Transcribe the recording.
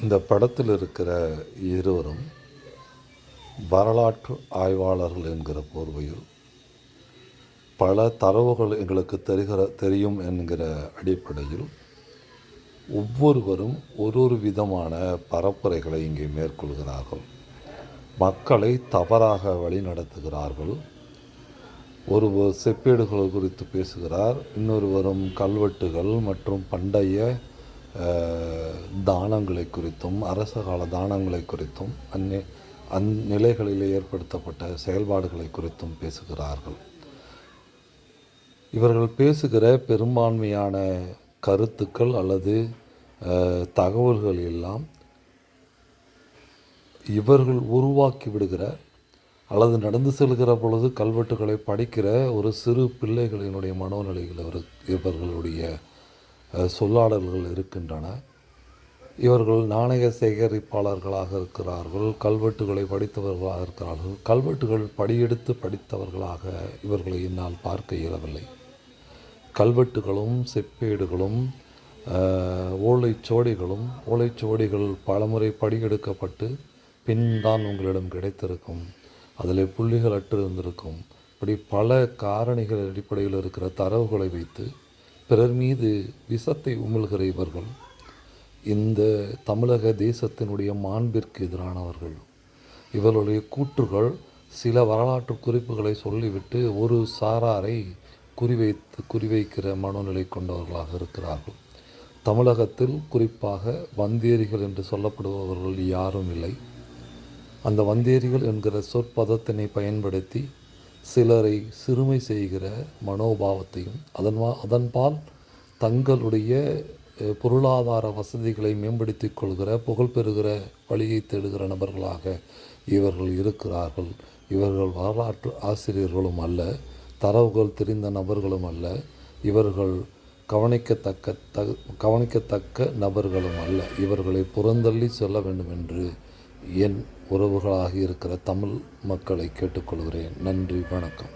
இந்த படத்தில் இருக்கிற இருவரும் வரலாற்று ஆய்வாளர்கள் என்கிற போர்வையில் பல தரவுகள் எங்களுக்கு தெரியும் என்கிற அடிப்படையில் ஒவ்வொருவரும் ஒரு விதமான பரப்புரைகளை இங்கே மேற்கொள்கிறார்கள். மக்களை தவறாக வழி நடத்துகிறார்கள். ஒருவர் செப்பேடுகள் குறித்து பேசுகிறார், இன்னொருவரும் கல்வெட்டுகள் மற்றும் பண்டைய தானங்களை குறித்தும் அரச கால தானங்களை குறித்தும் அந்நிலைகளில் ஏற்படுத்தப்பட்ட செயல்பாடுகளை குறித்தும் பேசுகிறார்கள். இவர்கள் பேசுகிற பெரும்பான்மையான கருத்துக்கள் அல்லது தகவல்கள் எல்லாம் இவர்கள் உருவாக்கி விடுகிற அல்லது நடந்து செல்கிற பொழுது கல்வெட்டுகளை படிக்கிற ஒரு சிறு பிள்ளைகளினுடைய மனோநிலையில் இவர்களுடைய சொல்லாடல்கள் இருக்கின்றன. இவர்கள் நாணய சேகரிப்பாளர்களாக இருக்கிறார்கள், கல்வெட்டுகளை படித்தவர்களாக இருக்கிறார்கள். கல்வெட்டுகள் படியெடுத்து படித்தவர்களாக இவர்களை என்னால் பார்க்க இயலவில்லை. கல்வெட்டுகளும் செப்பேடுகளும் ஓலைச்சுவடிகள் பலமுறை படியெடுக்கப்பட்டு பின் தான் உங்களிடம் கிடைத்திருக்கும். அதில் புள்ளிகள் அற்று இருந்திருக்கும். இப்படி பல காரணிகள் அடிப்படையில் இருக்கிற தரவுகளை வைத்து பிறர் மீது விஷத்தை உமிழ்கிற இவர்கள் இந்த தமிழக தேசத்தினுடைய மாண்பிற்கு எதிரானவர்கள். இவர்களுடைய கூற்றுகள் சில வரலாற்று குறிப்புகளை சொல்லிவிட்டு ஒரு சாராரை குறிவைக்கிற மனோநிலை கொண்டவர்களாக இருக்கிறார்கள். தமிழகத்தில் குறிப்பாக வந்தேரிகள் என்று சொல்லப்படுபவர்கள் யாரும் இல்லை. அந்த வந்தேரிகள் என்கிற சொற்பதத்தினை பயன்படுத்தி சிலரை சிறுமை செய்கிற மனோபாவத்தையும் அதன்பால் தங்களுடைய பொருளாதார வசதிகளை மேம்படுத்திக் கொள்கிற புகழ் பெறுகிற வழியை தேடுகிற நபர்களாக இவர்கள் இருக்கிறார்கள். இவர்கள் வரலாற்று ஆசிரியர்களும் அல்ல, தரவுகள் தெரிந்த நபர்களும் அல்ல, இவர்கள் கவனிக்கத்தக்க நபர்களும் அல்ல. இவர்களை புறந்தள்ளி செல்ல வேண்டும் என்று என் உறவுகளாக இருக்கிற தமிழ் மக்களை கேட்டுக்கொள்கிறேன். நன்றி, வணக்கம்.